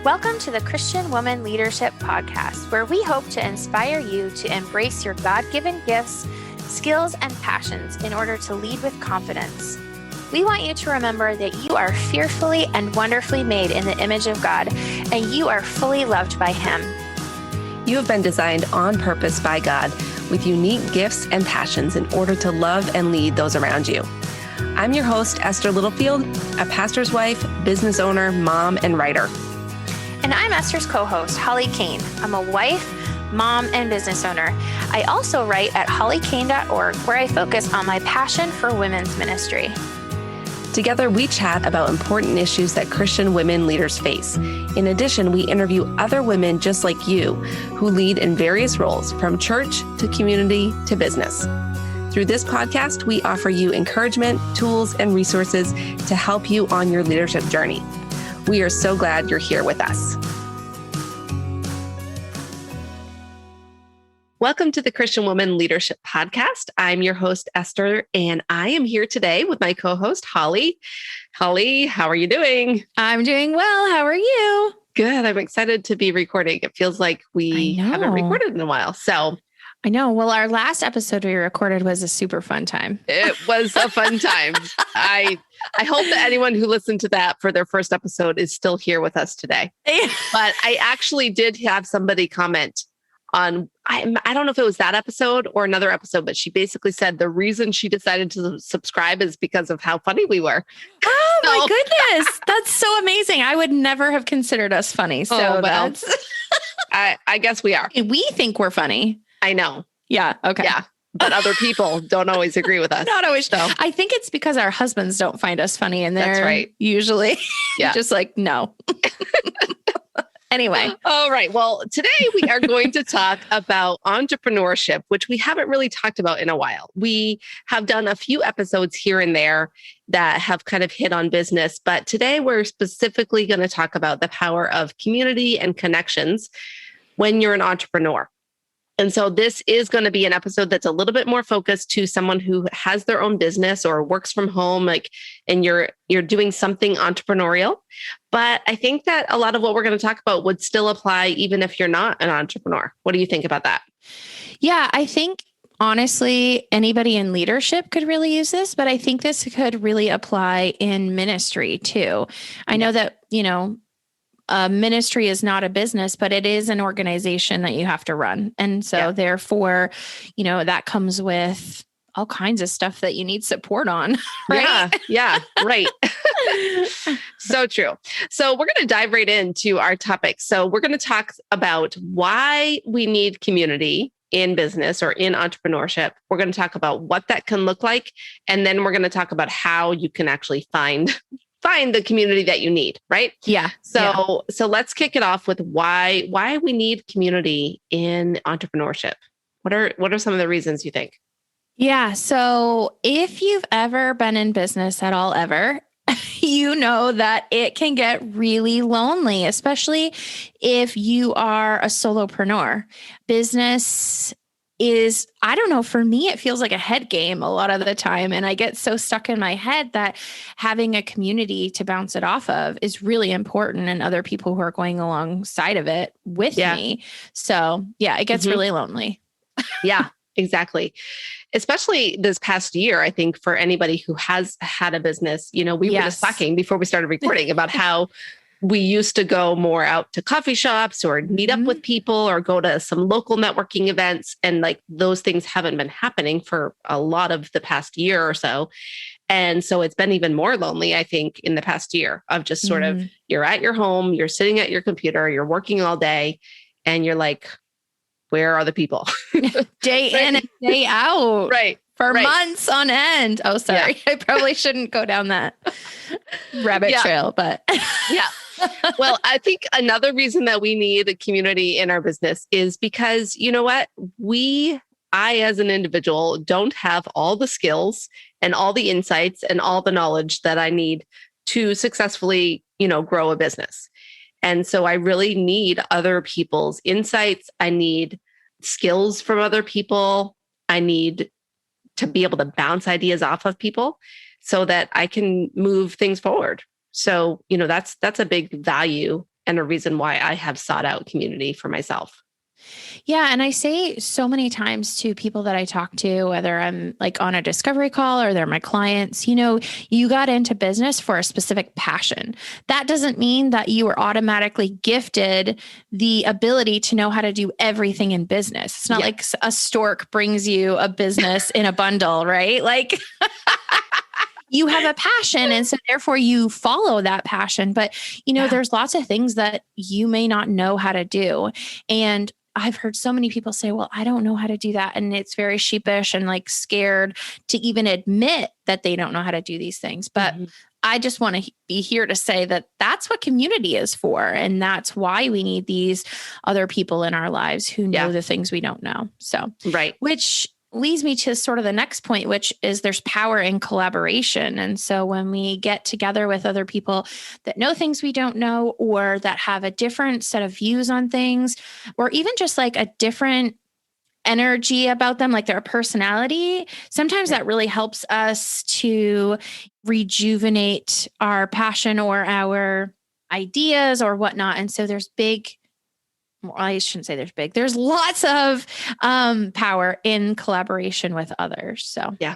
Welcome to the Christian Woman Leadership Podcast, where we hope to inspire you to embrace your God-given gifts, skills, and passions in order to lead with confidence. We want you to remember that you are fearfully and wonderfully made in the image of God, and you are fully loved by Him. You have been designed on purpose by God with unique gifts and passions in order to love and lead those around you. I'm your host, Esther Littlefield, a pastor's wife, business owner, mom, and writer. And I'm Esther's co-host, Holly Kane. I'm a wife, mom, and business owner. I also write at hollykane.org, where I focus on my passion for women's ministry. Together, we chat about important issues that Christian women leaders face. In addition, we interview other women just like you who lead in various roles, from church to community to business. Through this podcast, we offer you encouragement, tools, and resources to help you on your leadership journey. We are so glad you're here with us. Welcome to the Christian Woman Leadership Podcast. I'm your host, Esther, and I am here today with my co-host, Holly. Holly, how are you doing? I'm doing well. How are you? Good. I'm excited to be recording. It feels like we haven't recorded in a while. So I know. Well, our last episode we recorded was a super fun time. It was a fun time. I hope that anyone who listened to that for their first episode is still here with us today. But I actually did have somebody comment on, I don't know if it was that episode or another episode, but she basically said the reason she decided to subscribe is because of how funny we were. Oh my goodness. That's so amazing. I would never have considered us funny. So that's... I guess we are. We think we're funny. I know. Yeah. Okay. Yeah. But other people don't always agree with us. Not always. So. I think it's because our husbands don't find us funny, and they're usually just like, no. Anyway. All right. Well, today we are going to talk about entrepreneurship, which we haven't really talked about in a while. We have done a few episodes here and there that have kind of hit on business, but today we're specifically going to talk about the power of community and connections when you're an entrepreneur. And so this is going to be an episode that's a little bit more focused to someone who has their own business or works from home, and you're doing something entrepreneurial. But I think that a lot of what we're going to talk about would still apply even if you're not an entrepreneur. What do you think about that? Yeah, I think honestly, anybody in leadership could really use this, but I think this could really apply in ministry too. I know that, ministry is not a business, but it is an organization that you have to run. And so therefore, that comes with all kinds of stuff that you need support on. Right? Yeah, right. So true. So we're going to dive right into our topic. So we're going to talk about why we need community in business or in entrepreneurship. We're going to talk about what that can look like. And then we're going to talk about how you can actually find the community that you need, right? Yeah. So let's kick it off with why we need community in entrepreneurship. What are some of the reasons you think? Yeah. So if you've ever been in business at all ever, you know that it can get really lonely, especially if you are a solopreneur. Business is, I don't know, for me, it feels like a head game a lot of the time. And I get so stuck in my head that having a community to bounce it off of is really important, and other people who are going alongside of it with me. So it gets really lonely. Yeah, exactly. Especially this past year, I think for anybody who has had a business, we were just talking before we started recording about how we used to go more out to coffee shops or meet up with people or go to some local networking events. And those things haven't been happening for a lot of the past year or so. And so it's been even more lonely, I think, in the past year of just sort of, you're at your home, you're sitting at your computer, you're working all day, and you're like, where are the people? Day in and day out. Right. For months on end. Oh, sorry. I probably shouldn't go down that rabbit trail, but yeah. Well, I think another reason that we need a community in our business is because, you know what? I, as an individual, don't have all the skills and all the insights and all the knowledge that I need to successfully, grow a business. And so I really need other people's insights. I need skills from other people. I need to be able to bounce ideas off of people so that I can move things forward. So, that's a big value and a reason why I have sought out community for myself. Yeah. And I say so many times to people that I talk to, whether I'm like on a discovery call or they're my clients, you got into business for a specific passion. That doesn't mean that you were automatically gifted the ability to know how to do everything in business. It's not like a stork brings you a business in a bundle, right? Like you have a passion. And so therefore you follow that passion. But, there's lots of things that you may not know how to do. And I've heard so many people say, well, I don't know how to do that. And it's very sheepish and like scared to even admit that they don't know how to do these things. But I just want to be here to say that that's what community is for. And that's why we need these other people in our lives who know the things we don't know. So, which leads me to sort of the next point, which is there's power in collaboration. And so when we get together with other people that know things we don't know, or that have a different set of views on things, or even just like a different energy about them, like their personality, sometimes that really helps us to rejuvenate our passion or our ideas or whatnot. And so I shouldn't say there's lots of power in collaboration with others. So, yeah.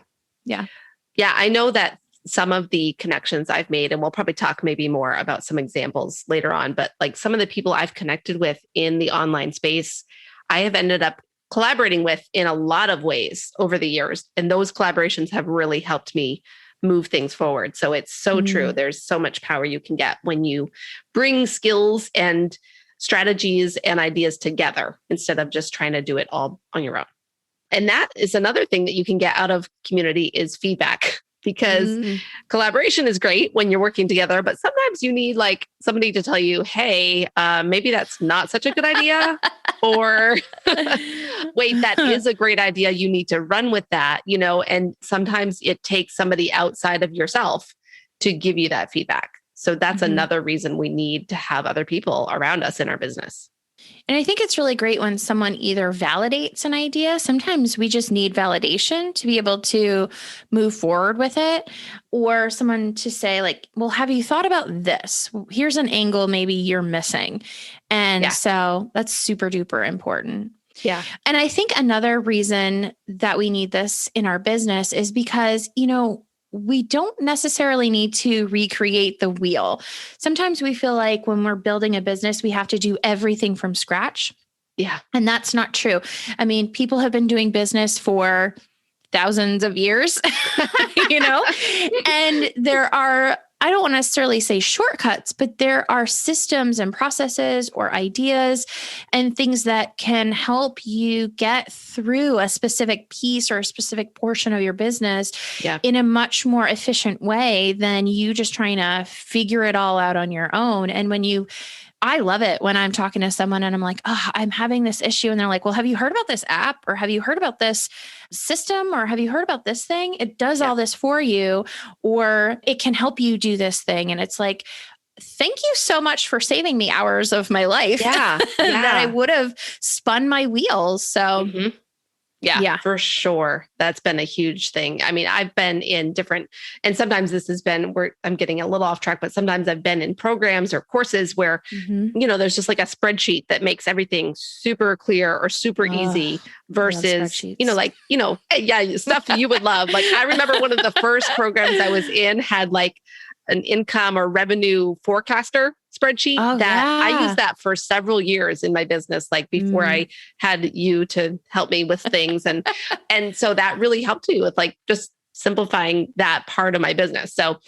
I know that some of the connections I've made, and we'll probably talk maybe more about some examples later on, but like some of the people I've connected with in the online space, I have ended up collaborating with in a lot of ways over the years. And those collaborations have really helped me move things forward. So it's so true. There's so much power you can get when you bring skills and strategies and ideas together instead of just trying to do it all on your own. And that is another thing that you can get out of community is feedback, because collaboration is great when you're working together, but sometimes you need like somebody to tell you, hey, maybe that's not such a good idea, or wait, that is a great idea. You need to run with that, and sometimes it takes somebody outside of yourself to give you that feedback. So that's another reason we need to have other people around us in our business. And I think it's really great when someone either validates an idea. Sometimes we just need validation to be able to move forward with it, or someone to say like, well, have you thought about this? Here's an angle maybe you're missing. And so that's super duper important. Yeah. And I think another reason that we need this in our business is because, we don't necessarily need to recreate the wheel. Sometimes we feel like when we're building a business, we have to do everything from scratch. Yeah. And that's not true. I mean, people have been doing business for thousands of years, and there are, I don't want to necessarily say shortcuts, but there are systems and processes or ideas and things that can help you get through a specific piece or a specific portion of your business in a much more efficient way than you just trying to figure it all out on your own. And I love it when I'm talking to someone and I'm like, oh, I'm having this issue. And they're like, well, have you heard about this app, or have you heard about this system, or have you heard about this thing? It does all this for you, or it can help you do this thing. And it's like, thank you so much for saving me hours of my life that I would have spun my wheels. So Yeah, for sure. That's been a huge thing. I mean, I've been in different, and sometimes this has been where I'm getting a little off track, but sometimes I've been in programs or courses where, there's just like a spreadsheet that makes everything super clear or super easy versus, stuff you would love. Like I remember one of the first programs I was in had like an income or revenue forecaster spreadsheet I used that for several years in my business, like before I had you to help me with things. And so that really helped me with like just simplifying that part of my business. So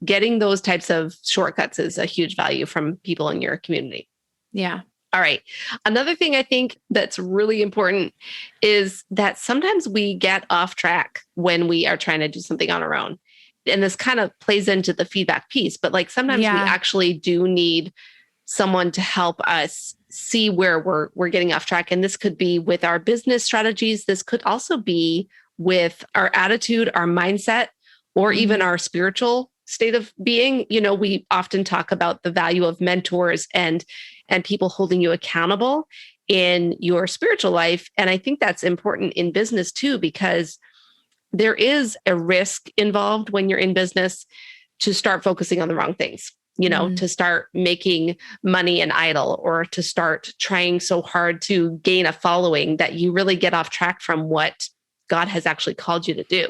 getting those types of shortcuts is a huge value from people in your community. Yeah. All right. Another thing I think that's really important is that sometimes we get off track when we are trying to do something on our own. And this kind of plays into the feedback piece, but like sometimes we actually do need someone to help us see where we're getting off track. And this could be with our business strategies. This could also be with our attitude, our mindset, or even our spiritual state of being. We often talk about the value of mentors and people holding you accountable in your spiritual life. And I think that's important in business too, because there is a risk involved when you're in business to start focusing on the wrong things. to start making money an idol, or to start trying so hard to gain a following that you really get off track from what God has actually called you to do.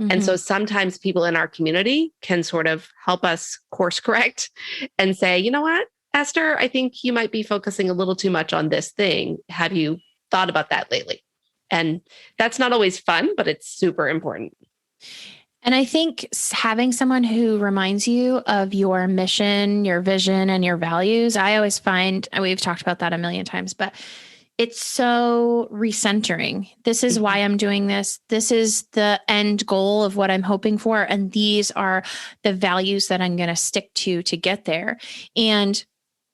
And so sometimes people in our community can sort of help us course correct and say, you know what, Esther, I think you might be focusing a little too much on this thing. Have you thought about that lately? And that's not always fun, but it's super important. And I think having someone who reminds you of your mission, your vision, and your values, I always find, and we've talked about that a million times, but it's so recentering. This is why I'm doing this. This is the end goal of what I'm hoping for. And these are the values that I'm going to stick to get there. And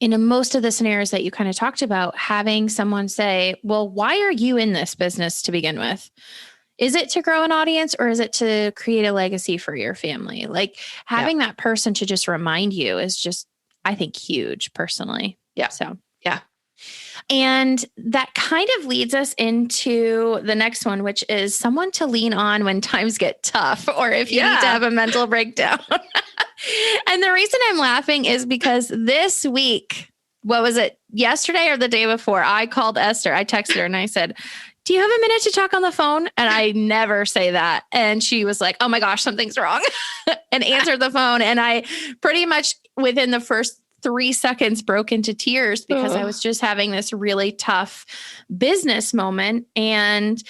in most of the scenarios that you kind of talked about, having someone say, well, why are you in this business to begin with? Is it to grow an audience, or is it to create a legacy for your family? Like having that person to just remind you is just, I think, huge personally. Yeah. So, yeah. And that kind of leads us into the next one, which is someone to lean on when times get tough, or if you need to have a mental breakdown. And the reason I'm laughing is because this week, what was it, yesterday or the day before, I called Esther. I texted her and I said, do you have a minute to talk on the phone? And I never say that. And she was like, oh my gosh, something's wrong, and answered the phone. And I pretty much within the first 3 seconds broke into tears because I was just having this really tough business moment. And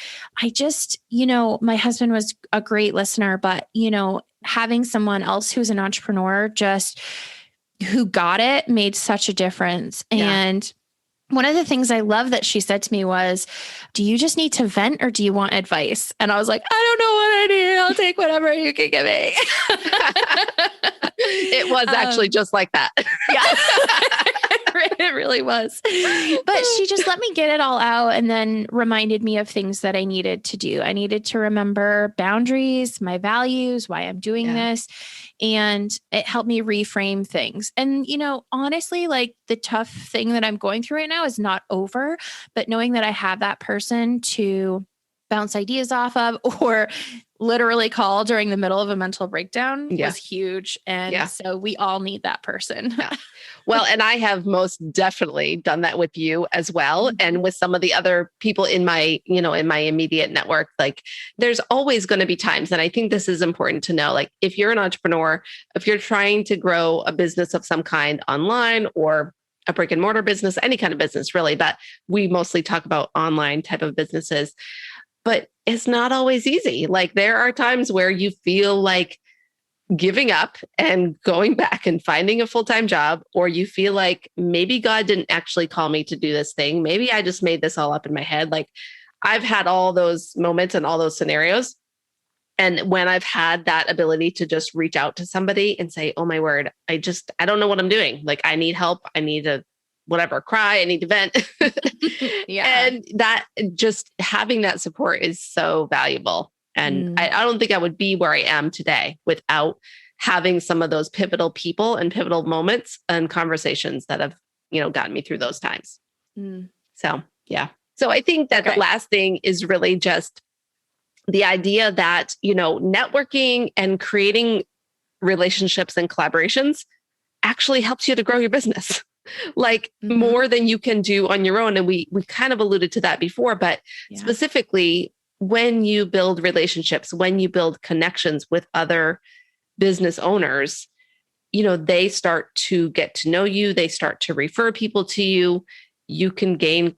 I just, my husband was a great listener, but, having someone else who's an entrepreneur just who got it made such a difference. Yeah. And one of the things I love that she said to me was, do you just need to vent, or do you want advice? And I was like, I don't know what I need. I'll take whatever you can give me. It was actually just like that. It really was. But she just let me get it all out, and then reminded me of things that I needed to do. I needed to remember boundaries, my values, why I'm doing this. And it helped me reframe things. And, honestly, like the tough thing that I'm going through right now is not over, but knowing that I have that person to bounce ideas off of, or literally call during the middle of a mental breakdown was huge. And so we all need that person. Well, and I have most definitely done that with you as well. And with some of the other people in my, in my immediate network, like there's always going to be times. And I think this is important to know, like if you're an entrepreneur, if you're trying to grow a business of some kind online, or a brick and mortar business, any kind of business really, but we mostly talk about online type of businesses. But it's not always easy. Like there are times where you feel like giving up and going back and finding a full-time job, or you feel like maybe God didn't actually call me to do this thing. Maybe I just made this all up in my head. Like I've had all those moments and all those scenarios. And when I've had that ability to just reach out to somebody and say, oh my word, I don't know what I'm doing. Like I need help. I need to cry, I need to vent. And that just having that support is so valuable. And I don't think I would be where I am today without having some of those pivotal people and pivotal moments and conversations that have, gotten me through those times. So, yeah. So I think that the last thing is really just the idea that, networking and creating relationships and collaborations actually helps you to grow your business. Like more than you can do on your own. And we kind of alluded to that before, but specifically when you build relationships, when you build connections with other business owners, they start to get to know you. They start to refer people to you. You can gain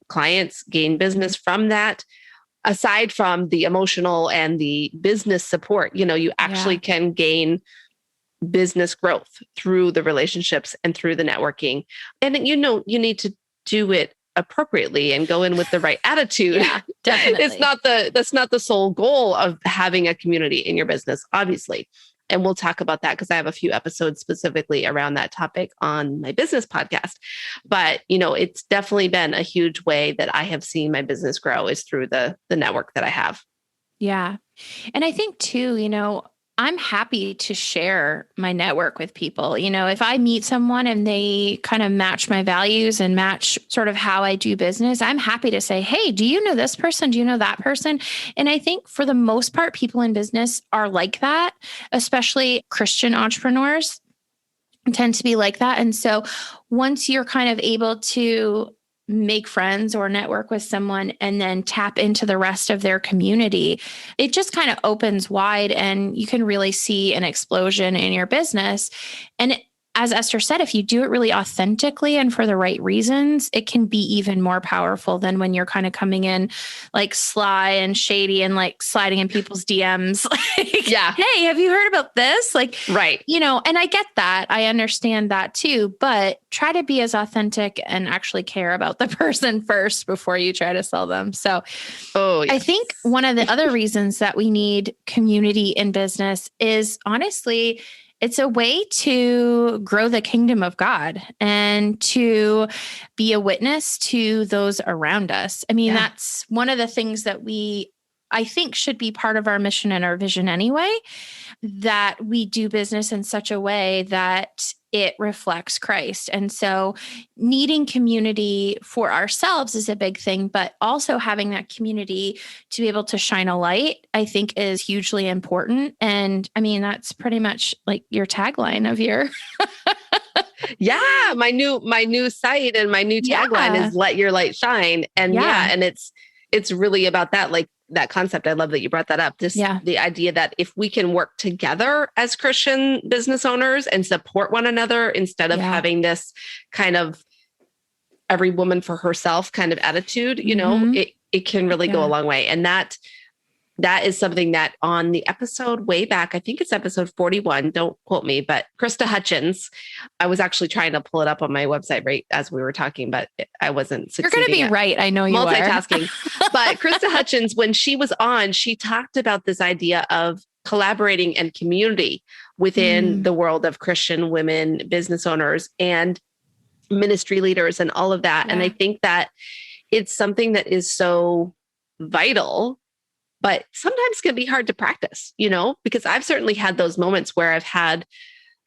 clients, gain business from that. Aside from the emotional and the business support, you actually can gain business growth through the relationships and through the networking. And you need to do it appropriately and go in with the right attitude. Yeah, definitely. That's not the sole goal of having a community in your business, obviously. And we'll talk about that because I have a few episodes specifically around that topic on my business podcast. But, it's definitely been a huge way that I have seen my business grow is through the network that I have. Yeah. And I think too, I'm happy to share my network with people. If I meet someone and they kind of match my values and match sort of how I do business, I'm happy to say, hey, do you know this person? Do you know that person? And I think for the most part, people in business are like that, especially Christian entrepreneurs. tend to be like that. And so once you're kind of able to make friends or network with someone and then tap into the rest of their community, it just kind of opens wide and you can really see an explosion in your business. And as Esther said, if you do it really authentically and for the right reasons, it can be even more powerful than when you're kind of coming in like sly and shady and like sliding in people's DMs. Like, Yeah. hey, have you heard about this? Like, Right. and I get that. I understand that too, but try to be as authentic and actually care about the person first before you try to sell them. So yes. I think one of the other reasons that we need community in business is honestly, it's a way to grow the kingdom of God and to be a witness to those around us. I mean, that's one of the things that I think should be part of our mission and our vision anyway, that we do business in such a way that it reflects Christ. And so needing community for ourselves is a big thing, but also having that community to be able to shine a light, I think is hugely important. And I mean, that's pretty much like your tagline of your Yeah, my new site and my new tagline is "Let Your Light Shine." And and it's really about that, like that concept. I love that you brought that up. The idea that if we can work together as Christian business owners and support one another instead of having this kind of every woman for herself kind of attitude, it can really go a long way. And that is something that on the episode way back, I think it's episode 41, don't quote me, but Krista Hutchins, I was actually trying to pull it up on my website right as we were talking, but I wasn't succeeding. You're going to be right. I know you are. Multitasking. But Krista Hutchins, when she was on, she talked about this idea of collaborating and community within the world of Christian women, business owners, and ministry leaders and all of that. And I think that it's something that is so vital, but sometimes can be hard to practice, because I've certainly had those moments where I've had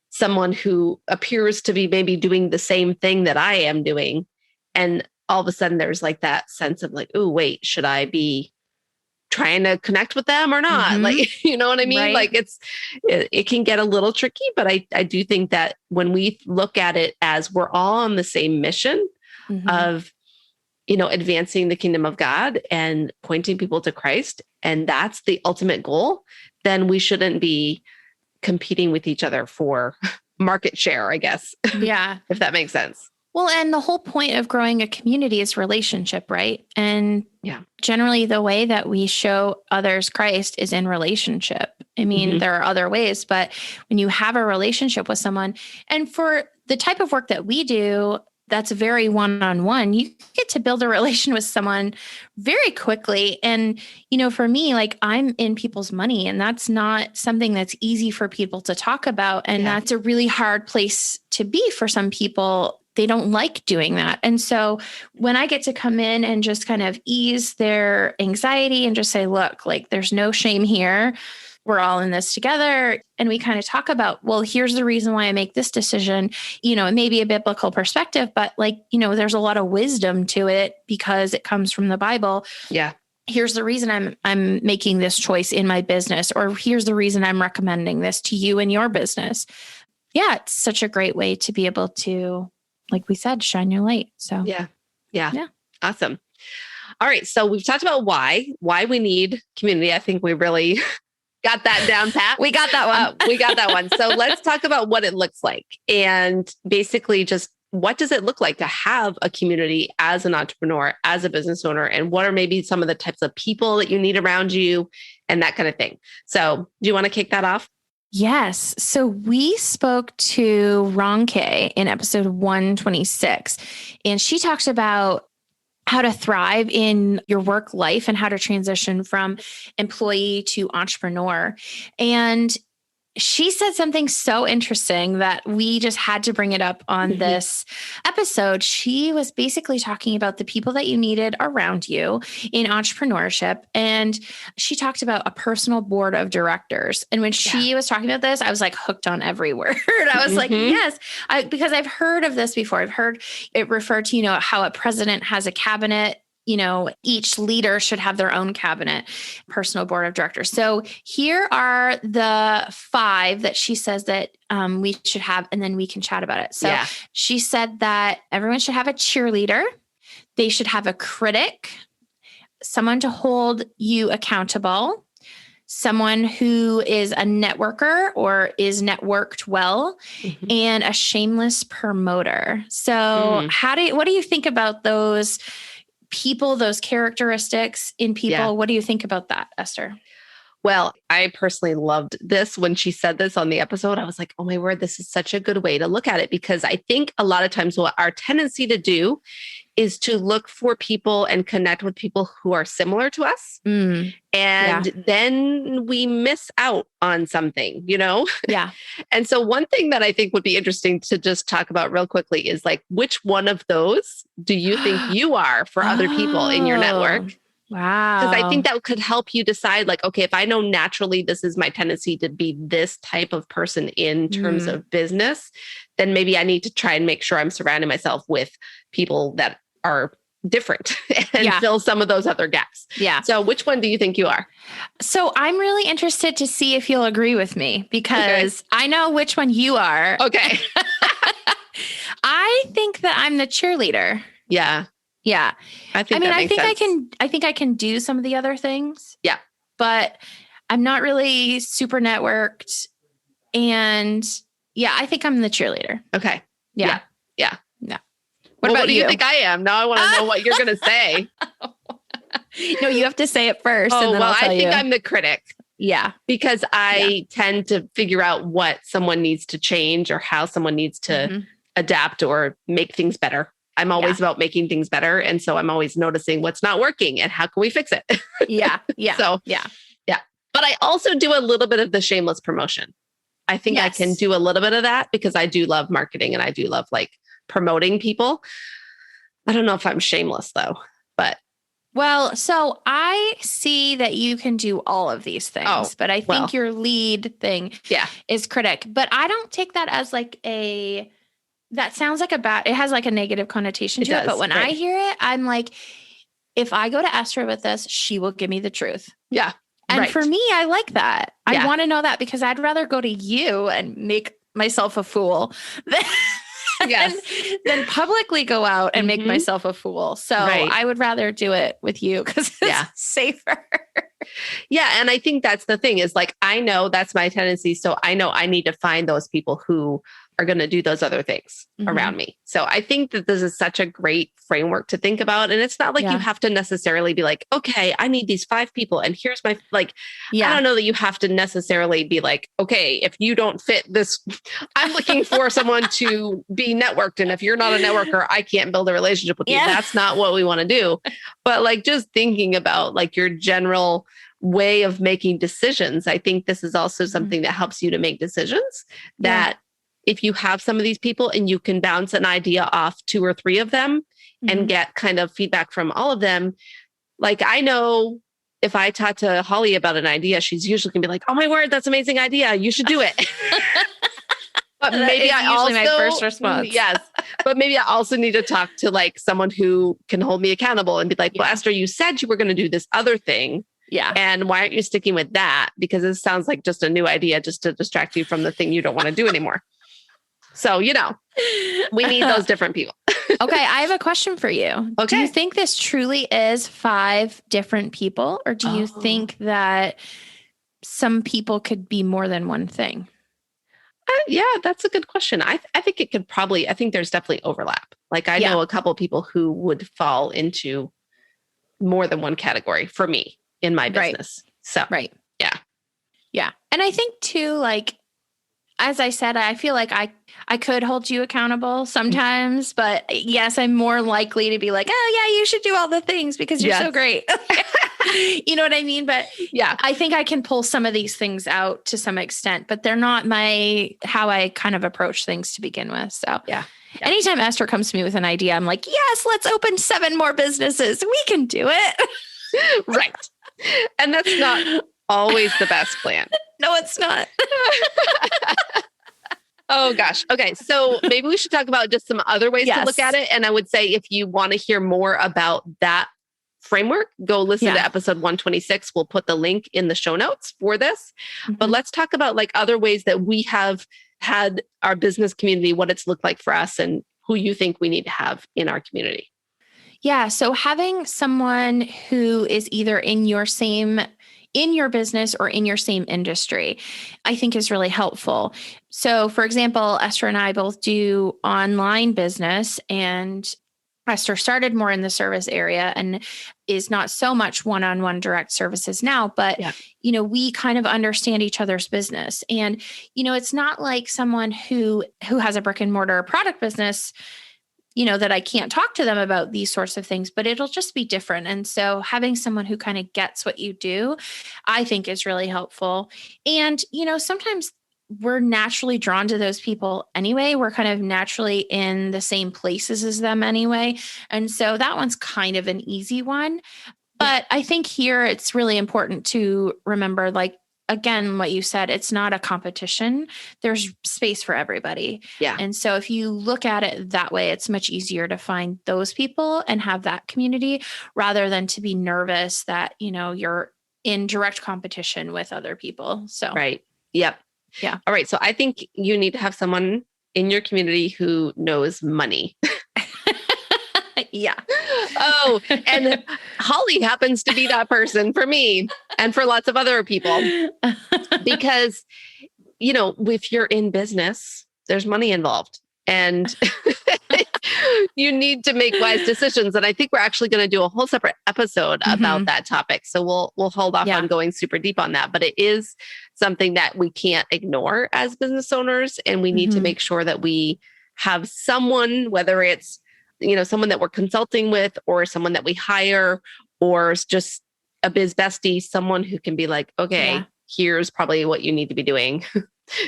someone who appears to be maybe doing the same thing that I am doing. And all of a sudden there's like that sense of like, oh, wait, should I be trying to connect with them or not? Like, you know what I mean? Right. Like it can get a little tricky, but I do think that when we look at it as we're all on the same mission of, advancing the kingdom of God and pointing people to Christ, and that's the ultimate goal, then we shouldn't be competing with each other for market share, I guess. Yeah. If that makes sense. Well, and the whole point of growing a community is relationship, right? And generally the way that we show others Christ is in relationship. I mean, there are other ways, but when you have a relationship with someone, and for the type of work that we do, that's very one-on-one, you get to build a relation with someone very quickly. And, for me, like I'm in people's money, and that's not something that's easy for people to talk about. And that's a really hard place to be for some people. They don't like doing that. And so when I get to come in and just kind of ease their anxiety and just say, look, like there's no shame here. We're all in this together. And we kind of talk about, well, here's the reason why I make this decision. It may be a biblical perspective, but there's a lot of wisdom to it because it comes from the Bible. Yeah. Here's the reason I'm making this choice in my business, or here's the reason I'm recommending this to you in your business. Yeah. It's such a great way to be able to, like we said, shine your light. So yeah. Awesome. All right. So we've talked about why we need community. I think we really got that down pat. We got that one. So let's talk about what it looks like, and basically just what does it look like to have a community as an entrepreneur, as a business owner, and what are maybe some of the types of people that you need around you and that kind of thing. So do you want to kick that off? Yes. So we spoke to Ronke in episode 126, and she talked about how to thrive in your work life and how to transition from employee to entrepreneur. And she said something so interesting that we just had to bring it up on this episode. She was basically talking about the people that you needed around you in entrepreneurship. And she talked about a personal board of directors. And when she was talking about this, I was like hooked on every word. I was like, yes, because I've heard of this before. I've heard it referred to, how a president has a cabinet each leader should have their own cabinet, personal board of directors. So here are the 5 that she says that we should have, and then we can chat about it. So she said that everyone should have a cheerleader. They should have a critic, someone to hold you accountable, someone who is a networker or is networked well, and a shameless promoter. So what do you think about those people, those characteristics in people? Yeah. What do you think about that, Esther? Well, I personally loved this when she said this on the episode. I was like, oh my word, this is such a good way to look at it, because I think a lot of times what our tendency to do is to look for people and connect with people who are similar to us. And then we miss out on something, Yeah. And so one thing that I think would be interesting to just talk about real quickly is like, which one of those do you think you are for other people in your network? Wow. Because I think that could help you decide like, okay, if I know naturally this is my tendency to be this type of person in terms of business, then maybe I need to try and make sure I'm surrounding myself with people that are different and fill some of those other gaps. Yeah. So which one do you think you are? So I'm really interested to see if you'll agree with me, because I know which one you are. Okay. I think that I'm the cheerleader. Yeah. Yeah. I think I can do some of the other things. Yeah. But I'm not really super networked. And I think I'm the cheerleader. Okay. Yeah. What do you think I am? Now I want to know what you're going to say. No, you have to say it first. Oh, and then well, I think I'm the critic. Yeah. Because I tend to figure out what someone needs to change or how someone needs to adapt or make things better. I'm always about making things better. And so I'm always noticing what's not working and how can we fix it? Yeah. So, But I also do a little bit of the shameless promotion. I think I can do a little bit of that because I do love marketing and I do love like promoting people. I don't know if I'm shameless though, but. Well, so I see that you can do all of these things, but I think your lead thing is critic. But I don't take that as like that sounds like it has like a negative connotation to it. But when I hear it, I'm like, if I go to Esther with this, she will give me the truth. Yeah. And for me, I like that. I want to know that because I'd rather go to you and make myself a fool than publicly go out and make myself a fool. So I would rather do it with you because it's safer. Yeah. And I think that's the thing is like, I know that's my tendency. So I know I need to find those people who are going to do those other things around me. So I think that this is such a great framework to think about. And it's not like you have to necessarily be like, okay, I need these 5 people. And here's my, I don't know that you have to necessarily be like, okay, if you don't fit this, I'm looking for someone to be networked. And if you're not a networker, I can't build a relationship with you. That's not what we want to do. But like, just thinking about like your general way of making decisions. I think this is also something that helps you to make decisions that if you have some of these people and you can bounce an idea off 2 or 3 of them and get kind of feedback from all of them. Like I know if I talk to Holly about an idea, she's usually gonna be like, oh my word, that's an amazing idea. You should do it. But maybe I also, my first response. Yes. But maybe I also need to talk to like someone who can hold me accountable and be like, well, Esther, you said you were going to do this other thing. Yeah. And why aren't you sticking with that? Because it sounds like just a new idea just to distract you from the thing you don't want to do anymore. So, we need those different people. Okay. I have a question for you. Okay. Do you think this truly is 5 different people, or do you think that some people could be more than one thing? Yeah, that's a good question. I think it could I think there's definitely overlap. Like I know a couple of people who would fall into more than one category for me in my business. So, yeah. And I think too, like, as I said, I feel like I could hold you accountable sometimes, but yes, I'm more likely to be like, oh yeah, you should do all the things because you're so great. You know what I mean? But I think I can pull some of these things out to some extent, but they're not how I kind of approach things to begin with. So anytime Esther comes to me with an idea, I'm like, yes, let's open 7 more businesses. We can do it. Right. And that's not always the best plan. No, it's not. Oh gosh. Okay. So maybe we should talk about just some other ways to look at it. And I would say if you want to hear more about that framework, go listen to Yeah. episode 126. We'll put the link in the show notes for this. But Mhm. let's talk about like other ways that we have had our business community, what it's looked like for us and who you think we need to have in our community. Yeah. So having someone who is either in your business or in your same industry, I think is really helpful. So for example, Esther and I both do online business, and Esther started more in the service area and is not so much one-on-one direct services now, but Yeah. we kind of understand each other's business. And it's not like someone who has a brick and mortar product business, that I can't talk to them about these sorts of things, but it'll just be different. And so having someone who kind of gets what you do, I think is really helpful. And, sometimes we're naturally drawn to those people anyway. We're kind of naturally in the same places as them anyway. And so that one's kind of an easy one. But I think here it's really important to remember, like, again, what you said, it's not a competition. There's space for everybody. Yeah. And so if you look at it that way, it's much easier to find those people and have that community rather than to be nervous that, you're in direct competition with other people. So, Right. Yep. Yeah. All right. So I think you need to have someone in your community who knows money. Yeah. Oh, and Holly happens to be that person for me and for lots of other people because, if you're in business, there's money involved and you need to make wise decisions. And I think we're actually going to do a whole separate episode about that topic. So we'll hold off on going super deep on that, but it is something that we can't ignore as business owners. And we need to make sure that we have someone, whether it's someone that we're consulting with or someone that we hire or just a biz bestie, someone who can be like, okay, here's probably what you need to be doing,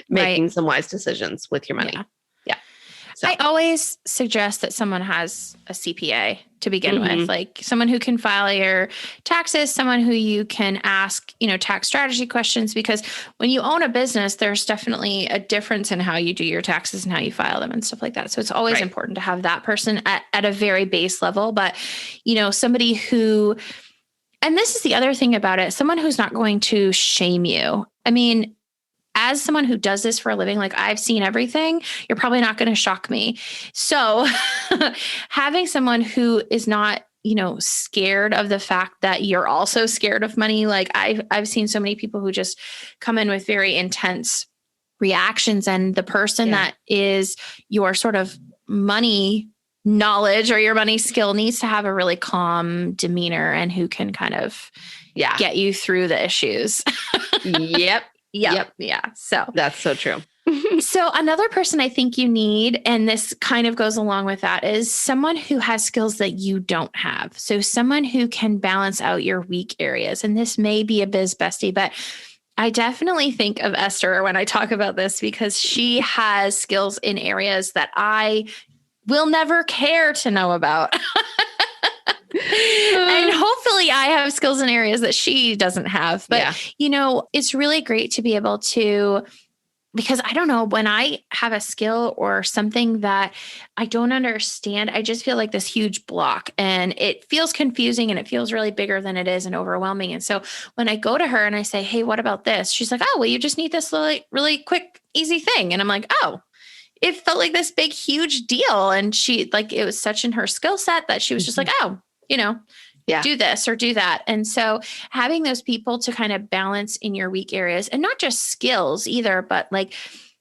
making some wise decisions with your money. Yeah. So. I always suggest that someone has a CPA to begin with, like someone who can file your taxes, someone who you can ask, tax strategy questions, because when you own a business, there's definitely a difference in how you do your taxes and how you file them and stuff like that. So it's always important to have that person at a very base level, but somebody who, and this is the other thing about it, someone who's not going to shame you. I mean, as someone who does this for a living, like I've seen everything, you're probably not going to shock me. So having someone who is not, scared of the fact that you're also scared of money. Like I've seen so many people who just come in with very intense reactions, and the person that is your sort of money knowledge or your money skill needs to have a really calm demeanor and who can kind of get you through the issues. Yep. Yep. Yeah. So that's so true. So another person I think you need, and this kind of goes along with that, is someone who has skills that you don't have. So someone who can balance out your weak areas. And this may be a biz bestie, but I definitely think of Esther when I talk about this because she has skills in areas that I will never care to know about. And hopefully I have skills in areas that she doesn't have. But, it's really great to be able to, because I don't know, when I have a skill or something that I don't understand, I just feel like this huge block and it feels confusing and it feels really bigger than it is and overwhelming. And so when I go to her and I say, hey, what about this? She's like, oh, well, you just need this really, really quick, easy thing. And I'm like, oh, it felt like this big, huge deal. And she it was such in her skill set that she was just like, oh, do this or do that. And so having those people to kind of balance in your weak areas, and not just skills either, but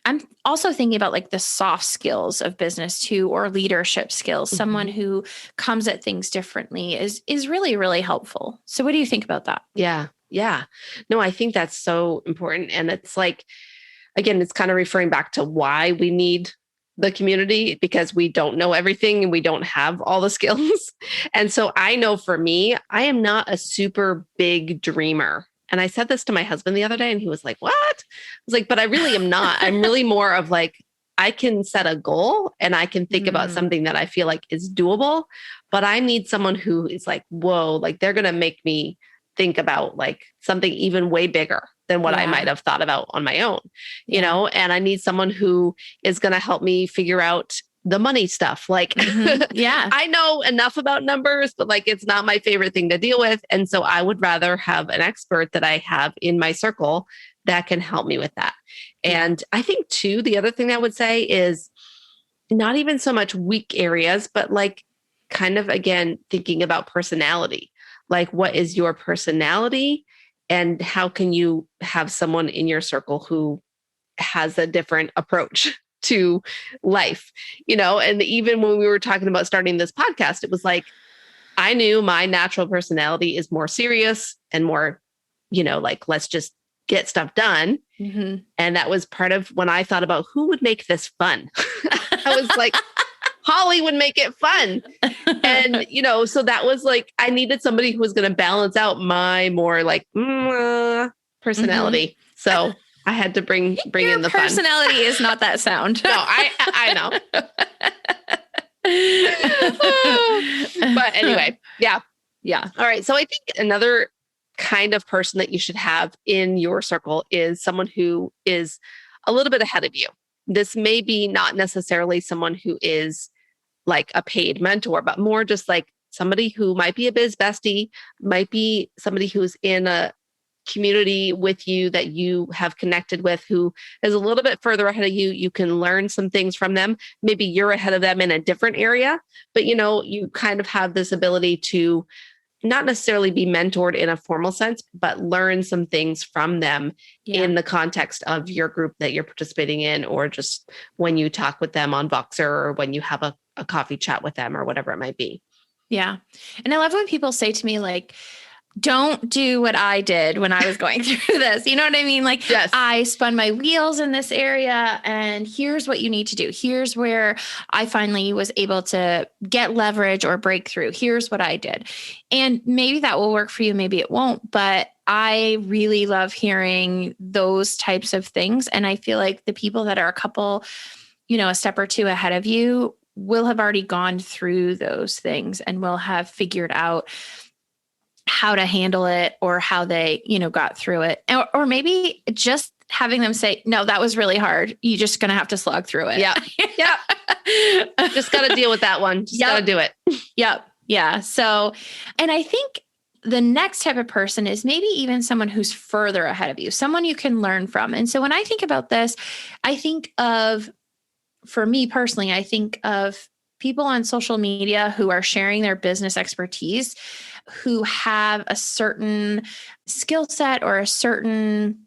I'm also thinking about the soft skills of business too, or leadership skills. Someone who comes at things differently is really, really helpful. So what do you think about that? Yeah. Yeah. No, I think that's so important. And it's again, it's kind of referring back to why we need the community, because we don't know everything and we don't have all the skills. And so I know for me, I am not a super big dreamer. And I said this to my husband the other day and he was like, what? I was like, but I really am not. I'm really more of I can set a goal and I can think about something that I feel like is doable, but I need someone who is whoa, they're going to make me think about something even way bigger than what I might have thought about on my own, and I need someone who is going to help me figure out the money stuff. Like, Yeah, I know enough about numbers, but like, it's not my favorite thing to deal with. And so I would rather have an expert that I have in my circle that can help me with that. And I think too, the other thing I would say is not even so much weak areas, but like kind of, again, thinking about personality. Like, what is your personality and how can you have someone in your circle who has a different approach to life, and even when we were talking about starting this podcast, it was like, I knew my natural personality is more serious and more, like, let's just get stuff done. And that was part of when I thought about who would make this fun. I was like, Holly would make it fun. And, so that was like, I needed somebody who was going to balance out my more like personality. So I had to bring in the fun. Personality is not that sound. No, I know. But anyway, yeah. All right. So I think another kind of person that you should have in your circle is someone who is a little bit ahead of you. This may be not necessarily someone who is like a paid mentor, but more just like somebody who might be a biz bestie, might be somebody who's in a community with you that you have connected with, who is a little bit further ahead of you. You can learn some things from them. Maybe you're ahead of them in a different area, but you kind of have this ability to not necessarily be mentored in a formal sense, but learn some things from them in the context of your group that you're participating in, or just when you talk with them on Voxer, or when you have a coffee chat with them, or whatever it might be. Yeah. And I love when people say to me, like, don't do what I did when I was going through this. You know what I mean? Like, yes. I spun my wheels in this area, and here's what you need to do. Here's where I finally was able to get leverage or breakthrough. Here's what I did. And maybe that will work for you. Maybe it won't, but I really love hearing those types of things. And I feel like the people that are a couple, a step or two ahead of you will have already gone through those things and will have figured out how to handle it, or how they, got through it. Or maybe just having them say, no, that was really hard. You're just going to have to slog through it. Yeah. Yeah. Just got to deal with that one. Just got to do it. Yep. Yeah. So, and I think the next type of person is maybe even someone who's further ahead of you, someone you can learn from. And so when I think about this, I think of, for me personally, I think of people on social media who are sharing their business expertise, who have a certain skill set or a certain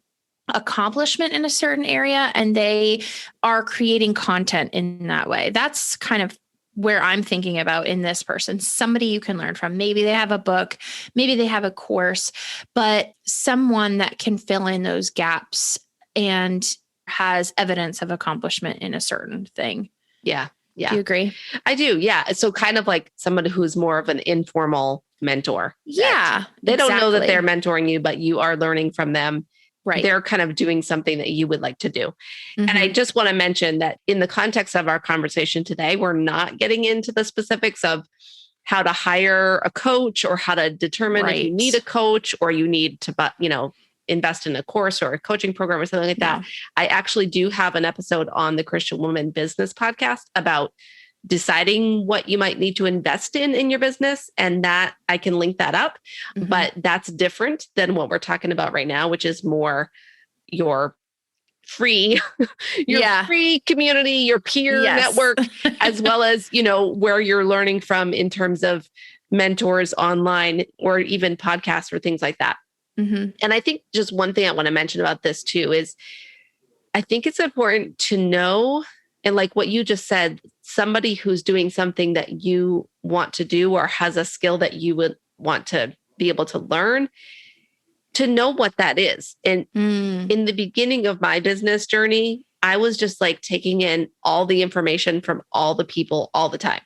accomplishment in a certain area, and they are creating content in that way. That's kind of where I'm thinking about in this person, somebody you can learn from. Maybe they have a book, maybe they have a course, but someone that can fill in those gaps and has evidence of accomplishment in a certain thing. Yeah. Yeah. Do you agree? I do. Yeah. So kind of like somebody who's more of an informal mentor. Yeah. They don't know that they're mentoring you, but you are learning from them. Right. They're kind of doing something that you would like to do. And I just want to mention that in the context of our conversation today, we're not getting into the specifics of how to hire a coach, or how to determine if you need a coach, or you need to, invest in a course or a coaching program or something like that. I actually do have an episode on the Christian Woman Business podcast about deciding what you might need to invest in your business. And that I can link that up, but that's different than what we're talking about right now, which is more your free, free community, your peer network, as well as, where you're learning from in terms of mentors online, or even podcasts or things like that. And I think just one thing I want to mention about this too is I think it's important to know, and like what you just said, somebody who's doing something that you want to do, or has a skill that you would want to be able to learn, to know what that is. And in the beginning of my business journey, I was just like taking in all the information from all the people all the time.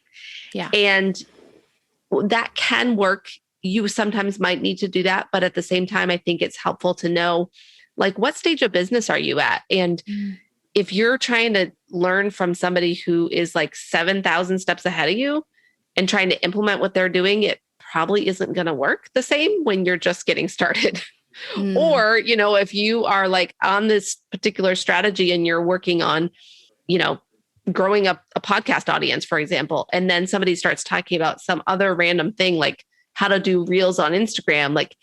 Yeah. And that can work. You sometimes might need to do that. But at the same time, I think it's helpful to know, like, what stage of business are you at? And if you're trying to learn from somebody who is like 7,000 steps ahead of you and trying to implement what they're doing, it probably isn't going to work the same when you're just getting started. Or, if you are like on this particular strategy and you're working on, growing up a podcast audience, for example, and then somebody starts talking about some other random thing like how to do reels on Instagram, like,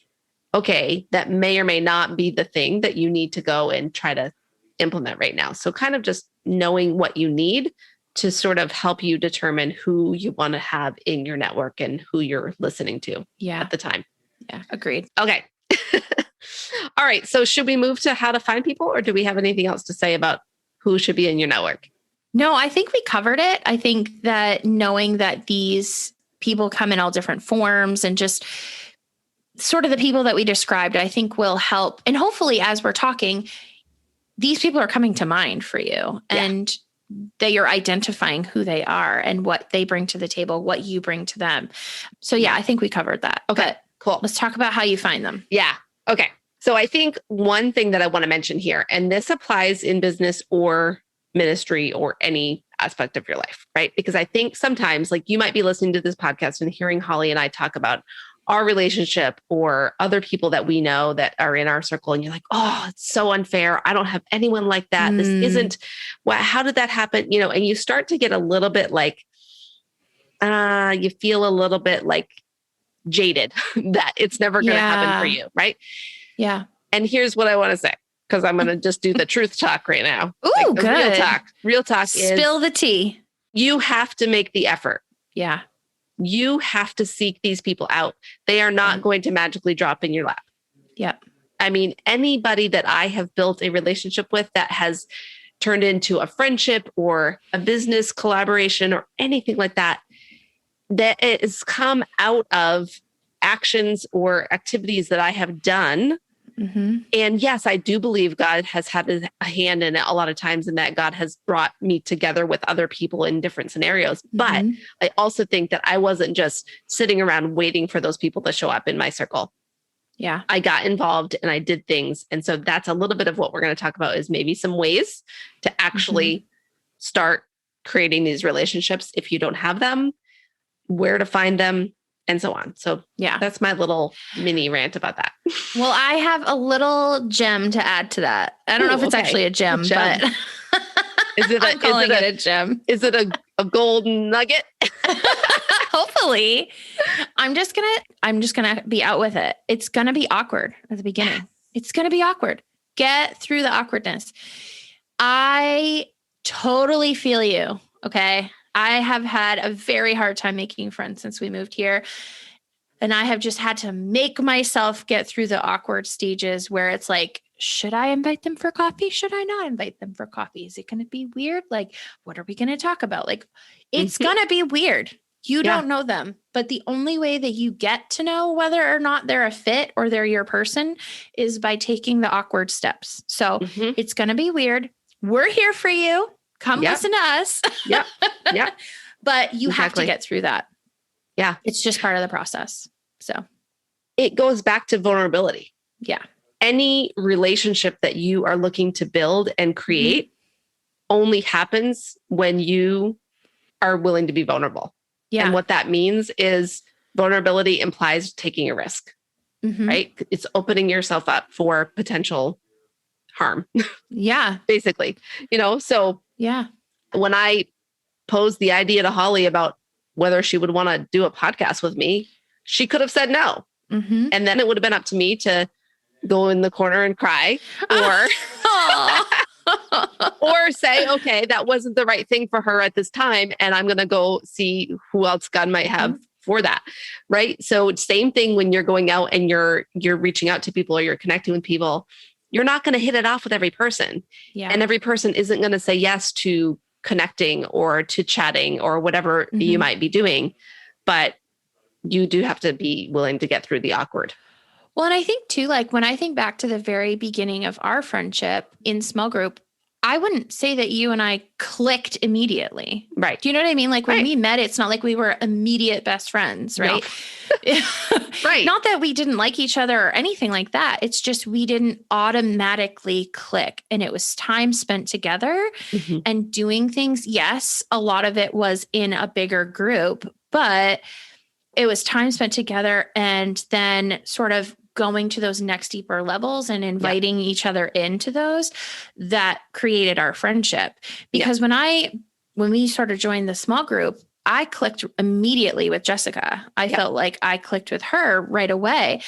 okay, that may or may not be the thing that you need to go and try to implement right now. So kind of just knowing what you need to sort of help you determine who you want to have in your network and who you're listening to at the time. Yeah, agreed. Okay. All right. So should we move to how to find people, or do we have anything else to say about who should be in your network? No, I think we covered it. I think that knowing that these people come in all different forms and just sort of the people that we described, I think will help. And hopefully as we're talking, these people are coming to mind for you and that you're identifying who they are and what they bring to the table, what you bring to them. So yeah, I think we covered that. Okay, but cool. Let's talk about how you find them. Yeah. Okay. So I think one thing that I want to mention here, and this applies in business or ministry or any aspect of your life, right? Because I think sometimes like you might be listening to this podcast and hearing Holly and I talk about our relationship or other people that we know that are in our circle. And you're like, oh, it's so unfair. I don't have anyone like that. This isn't how did that happen? You know, and you start to get a little bit like, you feel a little bit like jaded that it's never going to happen for you. Right. Yeah. And here's what I want to say, because I'm going to just do the truth talk right now. Ooh, like good. Real talk. Real talk is spill the tea. You have to make the effort. Yeah. You have to seek these people out. They are not going to magically drop in your lap. Yeah. I mean, anybody that I have built a relationship with that has turned into a friendship or a business collaboration or anything like that, that it has come out of actions or activities that I have done. Mm-hmm. And yes, I do believe God has had a hand in it a lot of times, and that God has brought me together with other people in different scenarios. Mm-hmm. But I also think that I wasn't just sitting around waiting for those people to show up in my circle. Yeah. I got involved and I did things. And so that's a little bit of what we're going to talk about, is maybe some ways to actually start creating these relationships if you don't have them, where to find them, and so on. So yeah, that's my little mini rant about that. Well, I have a little gem to add to that. I don't know if it's actually a gem, but I'm calling it a gem. Is it a golden nugget? Hopefully. I'm just gonna be out with it. It's gonna be awkward at the beginning. Yes. It's gonna be awkward. Get through the awkwardness. I totally feel you. Okay. I have had a very hard time making friends since we moved here. And I have just had to make myself get through the awkward stages where it's like, should I invite them for coffee? Should I not invite them for coffee? Is it going to be weird? Like, what are we going to talk about? Like, it's going to be weird. You don't know them, but the only way that you get to know whether or not they're a fit or they're your person is by taking the awkward steps. So it's going to be weird. We're here for you. Come listen to us. Yep. But you have to get through that. Yeah. It's just part of the process. So it goes back to vulnerability. Yeah. Any relationship that you are looking to build and create only happens when you are willing to be vulnerable. Yeah. And what that means is vulnerability implies taking a risk, right? It's opening yourself up for potential harm. Yeah. Basically, so yeah. When I posed the idea to Holly about whether she would want to do a podcast with me, she could have said no. And then it would have been up to me to go in the corner and cry or say, okay, that wasn't the right thing for her at this time. And I'm going to go see who else God might have for that. Right. So same thing when you're going out and you're reaching out to people or you're connecting with people. You're not going to hit it off with every person. Yeah. And every person isn't going to say yes to connecting or to chatting or whatever you might be doing. But you do have to be willing to get through the awkward. Well, and I think too, like when I think back to the very beginning of our friendship in small group, I wouldn't say that you and I clicked immediately. Right. Do you know what I mean? Like when we met, it's not like we were immediate best friends, right? No. Right. Not that we didn't like each other or anything like that. It's just we didn't automatically click. And it was time spent together and doing things. Yes, a lot of it was in a bigger group, but it was time spent together and then sort of going to those next deeper levels and inviting each other into those that created our friendship. Because when I when we sort of joined the small group, I clicked immediately with Jessica. I felt like I clicked with her right away.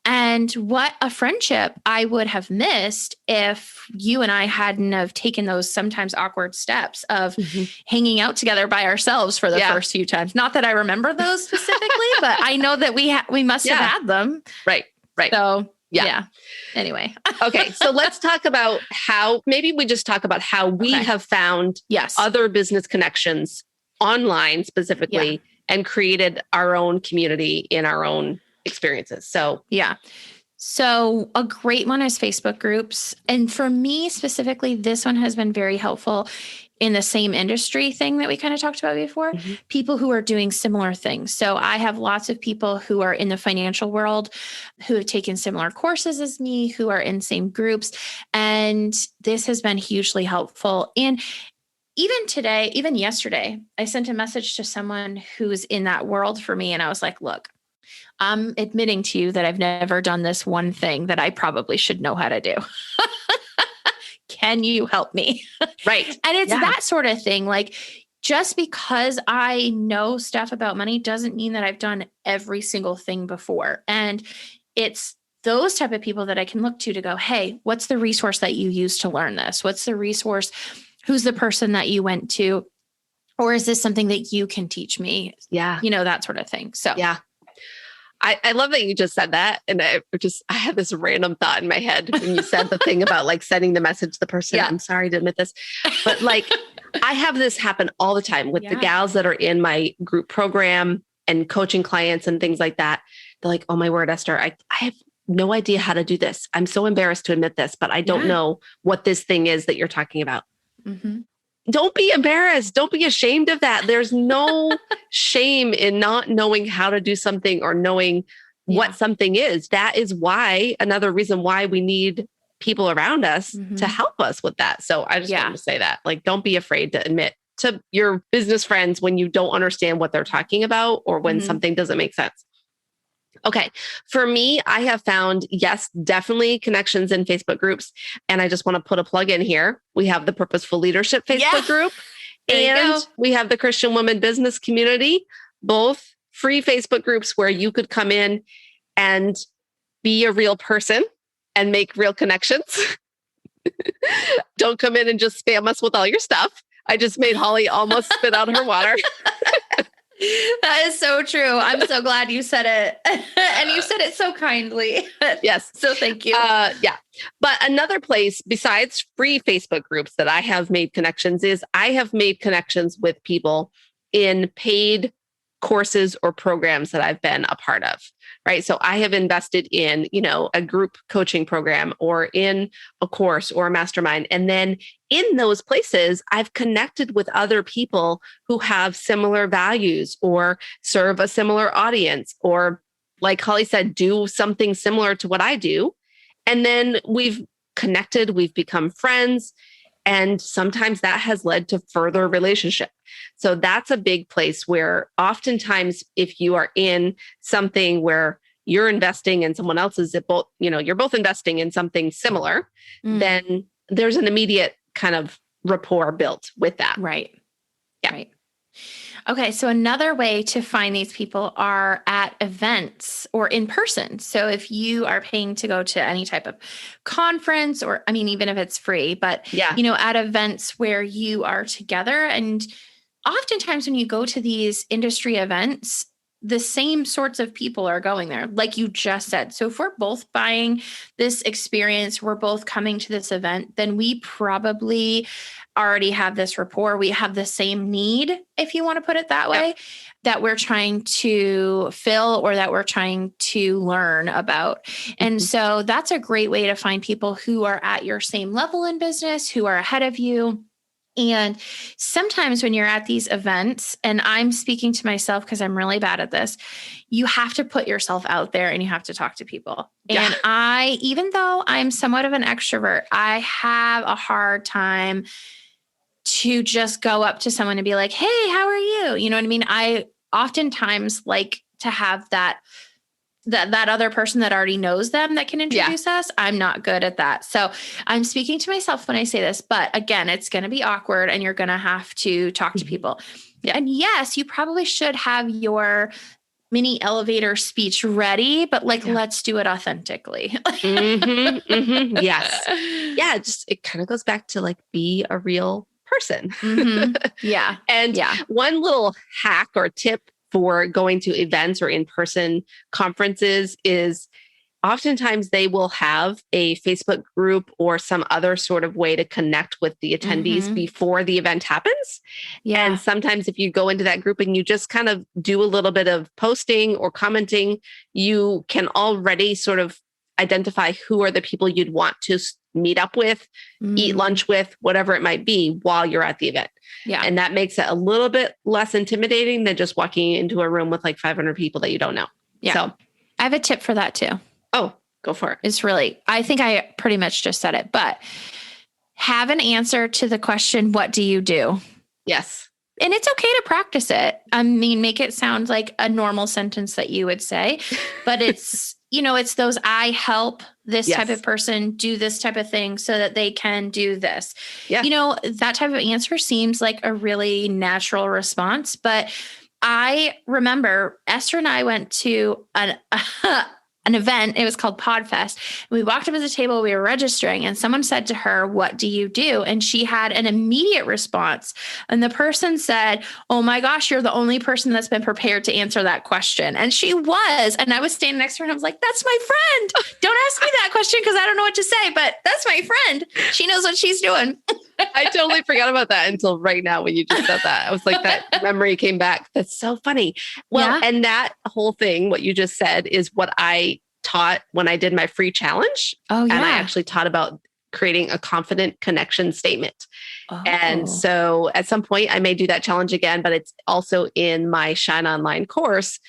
And what a friendship I would have missed if you and I hadn't have taken those sometimes awkward steps of hanging out together by ourselves for the first few times. Not that I remember those specifically, but I know that we must have had them. Right. So yeah. Anyway. Okay. So let's talk about maybe we just talk about how we have found other business connections online specifically and created our own community in our own experiences. So a great one is Facebook groups. And for me specifically, this one has been very helpful in the same industry thing that we kind of talked about before, people who are doing similar things. So I have lots of people who are in the financial world who have taken similar courses as me, who are in same groups. And this has been hugely helpful. And even yesterday, I sent a message to someone who's in that world for me. And I was like, look, I'm admitting to you that I've never done this one thing that I probably should know how to do. Can you help me? Right. And it's that sort of thing. Like, just because I know stuff about money doesn't mean that I've done every single thing before. And it's those type of people that I can look to go, hey, what's the resource that you use to learn this? What's the resource? Who's the person that you went to? Or is this something that you can teach me? Yeah. That sort of thing. So I love that you just said that. And I had this random thought in my head when you said the thing about like sending the message to the person. I'm sorry to admit this, but like I have this happen all the time with the gals that are in my group program and coaching clients and things like that. They're like, oh my word, Esther, I have no idea how to do this. I'm so embarrassed to admit this, but I don't know what this thing is that you're talking about. Don't be embarrassed. Don't be ashamed of that. There's no shame in not knowing how to do something or knowing what something is. That is another reason why we need people around us to help us with that. So I just want to say that, like, don't be afraid to admit to your business friends when you don't understand what they're talking about or when something doesn't make sense. Okay. For me, I have found, definitely connections in Facebook groups. And I just want to put a plug in here. We have the Purposeful Leadership Facebook group and we have the Christian Women Business Community, both free Facebook groups where you could come in and be a real person and make real connections. Don't come in and just spam us with all your stuff. I just made Holly almost spit out her water. That is so true. I'm so glad you said it. And you said it so kindly. Yes. So thank you. But another place besides free Facebook groups that I have made connections is I have made connections with people in paid courses or programs that I've been a part of, right? So I have invested in, a group coaching program or in a course or a mastermind. And then in those places, I've connected with other people who have similar values or serve a similar audience, or like Holly said, do something similar to what I do. And then we've connected, we've become friends. And sometimes that has led to further relationship. So that's a big place where oftentimes if you are in something where you're investing and someone else is you're both investing in something similar, then there's an immediate kind of rapport built with that. Right. Yeah. Right. Okay. So another way to find these people are at events or in person. So if you are paying to go to any type of conference or, even if it's free, but, at events where you are together. And oftentimes when you go to these industry events, the same sorts of people are going there, like you just said. So if we're both buying this experience, we're both coming to this event, then we probably already have this rapport. We have the same need, if you want to put it that way, that we're trying to fill or that we're trying to learn about. And so that's a great way to find people who are at your same level in business, who are ahead of you. And sometimes when you're at these events, and I'm speaking to myself because I'm really bad at this, you have to put yourself out there and you have to talk to people. And even though I'm somewhat of an extrovert, I have a hard time to just go up to someone and be like, hey, how are you? You know what I mean? I oftentimes like to have that that other person that already knows them that can introduce us. I'm not good at that. So I'm speaking to myself when I say this, but again, it's going to be awkward and you're going to have to talk to people. Yeah. And yes, you probably should have your mini elevator speech ready, but let's do it authentically. Yes. Yeah. Just, it kind of goes back to be a real person. Yeah. And one little hack or tip for going to events or in-person conferences is oftentimes they will have a Facebook group or some other sort of way to connect with the attendees before the event happens. Yeah. And sometimes if you go into that group and you just kind of do a little bit of posting or commenting, you can already sort of identify who are the people you'd want to meet up with, eat lunch with, whatever it might be while you're at the event. Yeah. And that makes it a little bit less intimidating than just walking into a room with 500 people that you don't know. Yeah. So I have a tip for that too. Oh, go for it. It's really, I think I pretty much just said it, but have an answer to the question, what do you do? Yes. And it's okay to practice it. I mean, make it sound like a normal sentence that you would say, but it's, it's those, I help this type of person do this type of thing so that they can do this. Yeah. That type of answer seems like a really natural response, but I remember Esther and I went to an event. It was called Podfest. We walked up to the table, we were registering, and someone said to her, what do you do? And she had an immediate response. And the person said, oh my gosh, you're the only person that's been prepared to answer that question. And she was. And I was standing next to her and I was like, that's my friend. Don't ask me that question because I don't know what to say, but that's my friend. She knows what she's doing. I totally forgot about that until right now when you just said that. I was like, that memory came back. That's so funny. Well, and that whole thing, what you just said, is what I taught when I did my free challenge. Oh, yeah. And I actually taught about creating a confident connection statement. Oh. And so at some point I may do that challenge again, but it's also in my Shine Online course.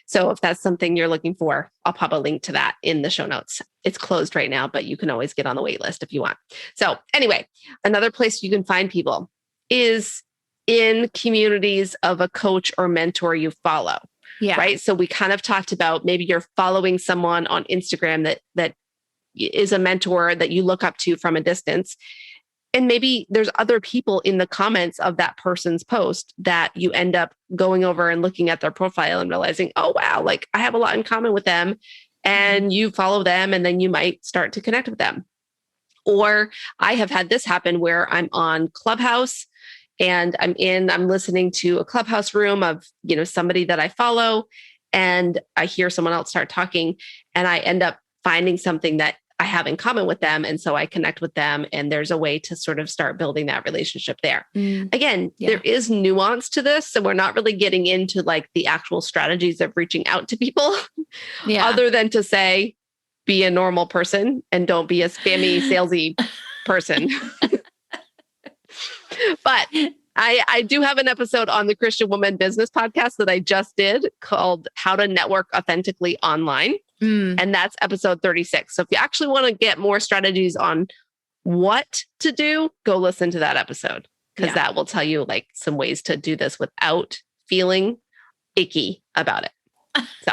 So if that's something you're looking for, I'll pop a link to that in the show notes. It's closed right now, but you can always get on the wait list if you want. So anyway, another place you can find people is in communities of a coach or mentor you follow. Yeah. Right. So we kind of talked about maybe you're following someone on Instagram that is a mentor that you look up to from a distance. And maybe there's other people in the comments of that person's post that you end up going over and looking at their profile and realizing, oh, wow, I have a lot in common with them. And you follow them and then you might start to connect with them. Or I have had this happen where I'm on Clubhouse and I'm listening to a Clubhouse room of, somebody that I follow, and I hear someone else start talking and I end up finding something that I have in common with them. And so I connect with them and there's a way to sort of start building that relationship there. Again, there is nuance to this. So we're not really getting into the actual strategies of reaching out to people other than to say, be a normal person and don't be a spammy, salesy person. But I do have an episode on the Christian Woman Business Podcast that I just did called How to Network Authentically Online. And that's episode 36. So if you actually want to get more strategies on what to do, go listen to that episode because that will tell you some ways to do this without feeling icky about it. So.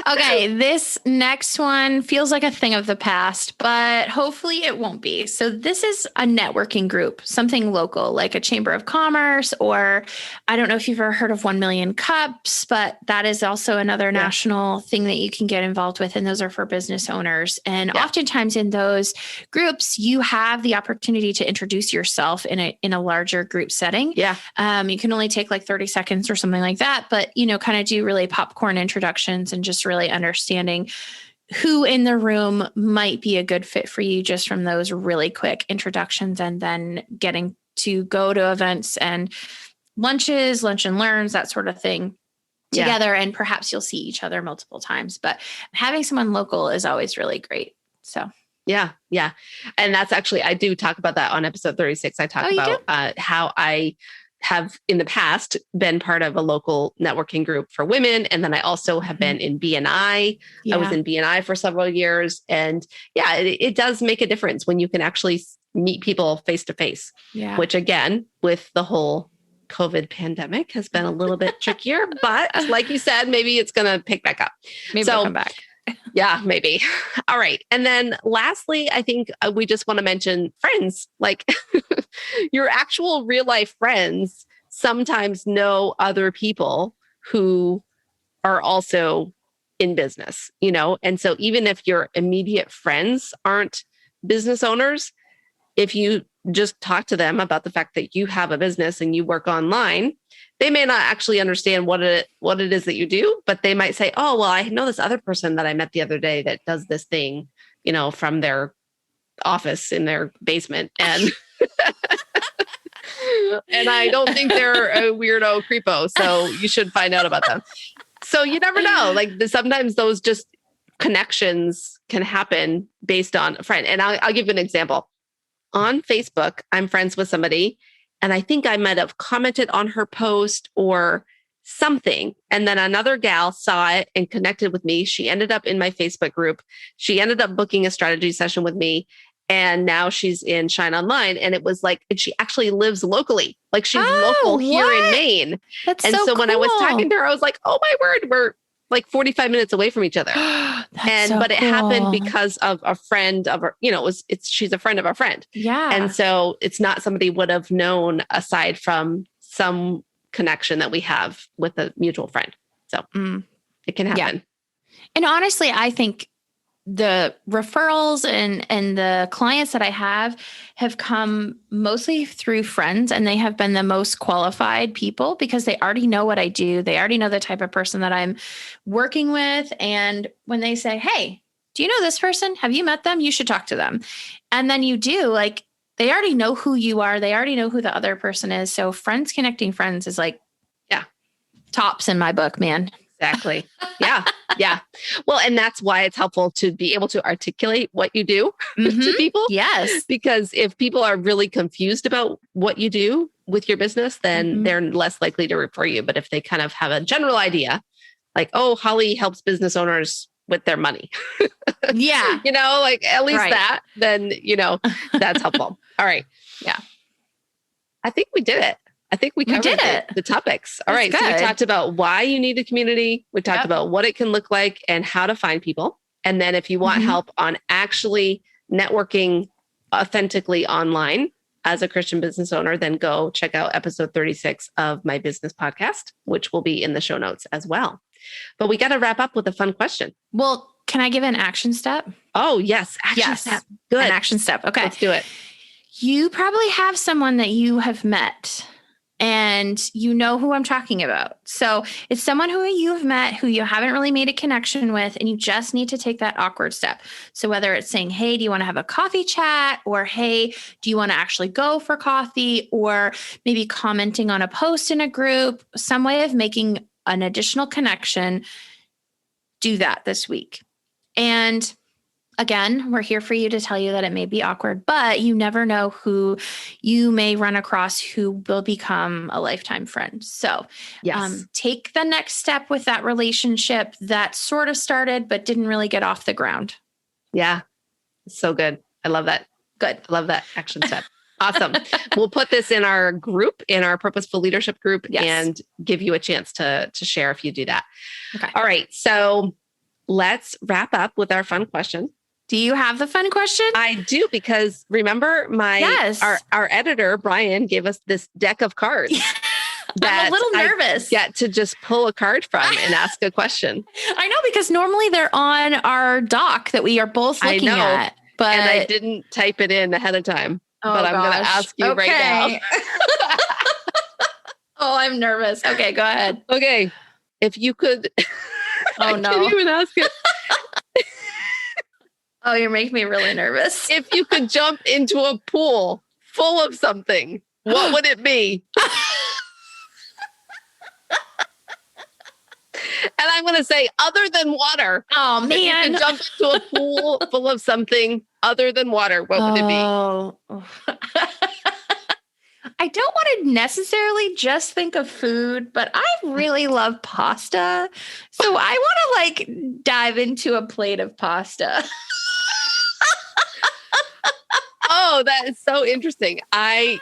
Okay, this next one feels like a thing of the past, but hopefully it won't be. So this is a networking group, something local, like a chamber of commerce, or I don't know if you've ever heard of 1 Million Cups, but that is also another national thing that you can get involved with. And those are for business owners. And oftentimes in those groups, you have the opportunity to introduce yourself in a larger group setting. Yeah. You can only take 30 seconds or something like that, but kind of do really popcorn introductions and just really understanding who in the room might be a good fit for you just from those really quick introductions, and then getting to go to events and lunches, lunch and learns, that sort of thing together. And perhaps you'll see each other multiple times, but having someone local is always really great. So yeah. And that's actually, I do talk about that on episode 36. I talk about how I have in the past been part of a local networking group for women. And then I also have been in BNI. I was in BNI for several years. And it does make a difference when you can actually meet people face to face, which again, with the whole COVID pandemic has been a little bit trickier, but like you said, maybe it's going to pick back up. Maybe it'll come back. Yeah, maybe. All right. And then lastly, I think we just want to mention friends, like your actual real life friends sometimes know other people who are also in business, And so even if your immediate friends aren't business owners, if you just talk to them about the fact that you have a business and you work online, they may not actually understand what it is that you do, but they might say, oh, well, I know this other person that I met the other day that does this thing, from their office in their basement. And and I don't think they're a weirdo creepo. So you should find out about them. So you never know. Like sometimes those just connections can happen based on a friend. And I'll give you an example. On Facebook, I'm friends with somebody, and I think I might have commented on her post or something. And then another gal saw it and connected with me. She ended up in my Facebook group. She ended up booking a strategy session with me. And now she's in Shine Online. And it was like, and she actually lives locally. Like she's local here in Maine. That's and so cool. When I was talking to her, I was like, oh my word, we're like 45 minutes away from each other. But it happened because of a friend of her, she's a friend of our friend. Yeah. And so it's not somebody would have known aside from some connection that we have with a mutual friend. So it can happen. Yeah. And honestly, I think the referrals and the clients that I have come mostly through friends, and they have been the most qualified people because they already know what I do. They already know the type of person that I'm working with. And when they say, hey, do you know this person? Have you met them? You should talk to them. And then you do, like, they already know who you are. They already know who the other person is. So friends connecting friends is like, tops in my book, man. Exactly. Yeah. Yeah. Well, and that's why it's helpful to be able to articulate what you do to people. Yes. Because if people are really confused about what you do with your business, then they're less likely to refer you. But if they kind of have a general idea, like, oh, Holly helps business owners with their money. Yeah. Like at least that, then, that's helpful. All right. Yeah. I think we did it. I think we covered the topics. All right. Good. So we talked about why you need a community. We talked about what it can look like and how to find people. And then if you want help on actually networking authentically online as a Christian business owner, then go check out episode 36 of my business podcast, which will be in the show notes as well. But we got to wrap up with a fun question. Well, can I give an action step? Oh, yes. Action step. Good. An action step. Okay. Let's do it. You probably have someone that you have met, and you know who I'm talking about. So it's someone who you've met, who you haven't really made a connection with, and you just need to take that awkward step. So whether it's saying, hey, do you want to have a coffee chat? Or, hey, do you want to actually go for coffee? Or maybe commenting on a post in a group, some way of making an additional connection. Do that this week. And again, we're here for you to tell you that it may be awkward, but you never know who you may run across who will become a lifetime friend. So take the next step with that relationship that sort of started, but didn't really get off the ground. Yeah. So good. I love that. Good. I love that action step. Awesome. We'll put this in our group, in our Purposeful Leadership group, and give you a chance to share if you do that. Okay. All right. So let's wrap up with our fun question. Do you have the fun question? I do, because remember our editor, Brian, gave us this deck of cards. I'm a little nervous. I get to just pull a card from and ask a question. I know, because normally they're on our doc that we are both looking at. But and I didn't type it in ahead of time. But I'm going to ask you right now. Oh, I'm nervous. Okay, go ahead. Okay. If you could... Oh, no. I can't even ask it. Oh, you're making me really nervous. If you could jump into a pool full of something, what would it be? And I'm going to say, other than water. Oh, man. If you could jump into a pool full of something other than water, what would it be? Oh. I don't want to necessarily just think of food, but I really love pasta. So I want to dive into a plate of pasta. Oh, that is so interesting. I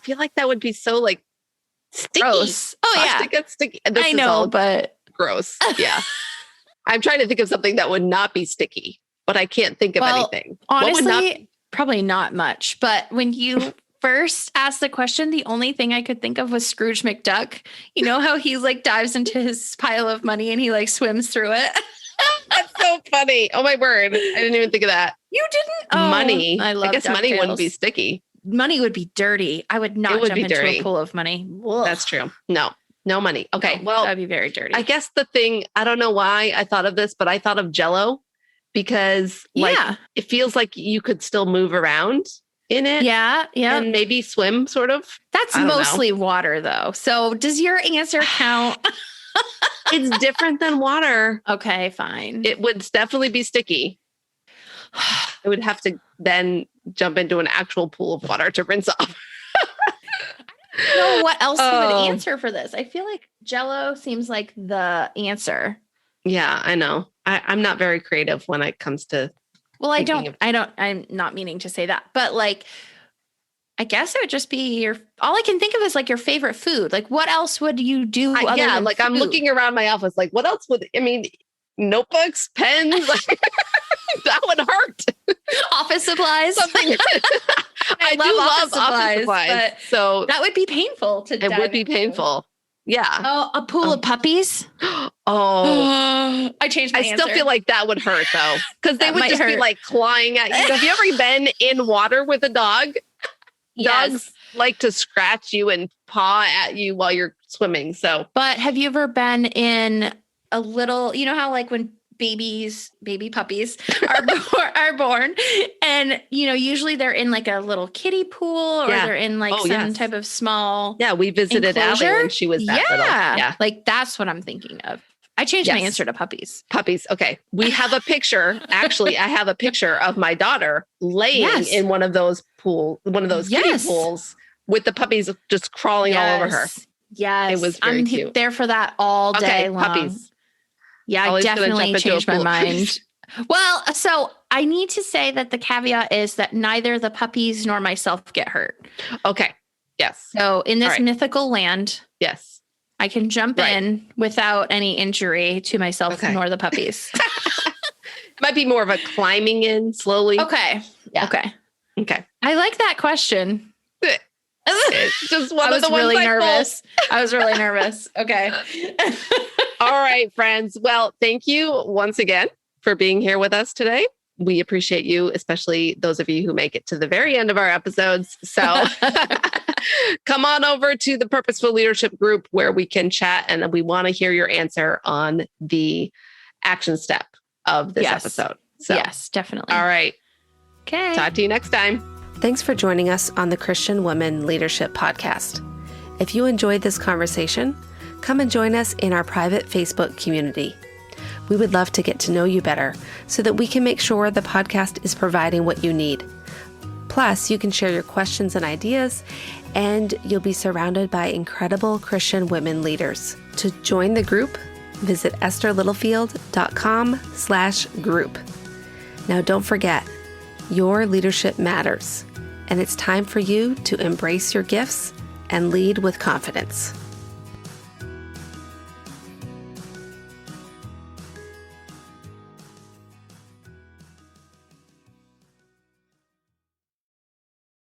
feel like that would be so Sticky. Gross. Oh, Plastic gets sticky. This I is know, all but gross. Yeah. I'm trying to think of something that would not be sticky, but I can't think of anything. Honestly, probably not much. But when you first asked the question, the only thing I could think of was Scrooge McDuck. You know how he like dives into his pile of money and he like swims through it? That's so funny. Oh my word. I didn't even think of that. You didn't? Oh, money. I guess money wouldn't be sticky. Money would be dirty. I would not jump into a pool of money. Ugh. That's true. No money. Okay. No, well, that'd be very dirty. I guess the thing, I don't know why I thought of this, but I thought of Jell-O because like it feels like you could still move around in it. Yeah. And maybe swim sort of. That's mostly water though. So does your answer count? It's different than water. Okay, fine. It would definitely be sticky. I would have to then jump into an actual pool of water to rinse off. I don't know what else you would answer for this. I feel like Jell-O seems like the answer. Yeah, I know. I'm not very creative when it comes to. Well, I'm not meaning to say that, but like, I guess it would just be all I can think of is like your favorite food. Like what else would you do? Like food? I'm looking around my office. Like what else notebooks, pens, like that would hurt. Office supplies. Something. I love office supplies. So that would be painful to It would be painful. Yeah. Oh, a pool of puppies. Oh, I changed my answer. I still feel like that would hurt though. Because they would just be like clawing at you. Have you ever been in water with a dog? Yes. Dogs like to scratch you and paw at you while you're swimming. So, but have you ever been in a little, you know how like when baby puppies are born and, usually they're in like a little kiddie pool or they're in like some type of small. Yeah. We visited Allie when she was that little. Yeah. Like that's what I'm thinking of. I changed my answer to puppies. Puppies. Okay. We have a picture. Actually, I have a picture of my daughter laying in one of those kiddie pools with the puppies just crawling all over her. Yes. It was very cute. I'm there for that all day long. Puppies. Yeah, I definitely changed my mind. Well, so I need to say that the caveat is that neither the puppies nor myself get hurt. Okay. Yes. So in this mythical land, yes, I can jump in without any injury to myself nor the puppies. Might be more of a climbing in slowly. Okay. Yeah. Okay. I like that question. It's just one of the ones really nervous. I was really nervous. Okay. All right, friends. Well, thank you once again for being here with us today. We appreciate you, especially those of you who make it to the very end of our episodes. So come on over to the Purposeful Leadership group where we can chat and we want to hear your answer on the action step of this episode. So, yes, definitely. All right. Okay. Talk to you next time. Thanks for joining us on the Christian Women Leadership Podcast. If you enjoyed this conversation, come and join us in our private Facebook community. We would love to get to know you better so that we can make sure the podcast is providing what you need. Plus, you can share your questions and ideas, and you'll be surrounded by incredible Christian women leaders. To join the group, visit estherlittlefield.com/group. Now, don't forget, your leadership matters, and it's time for you to embrace your gifts and lead with confidence.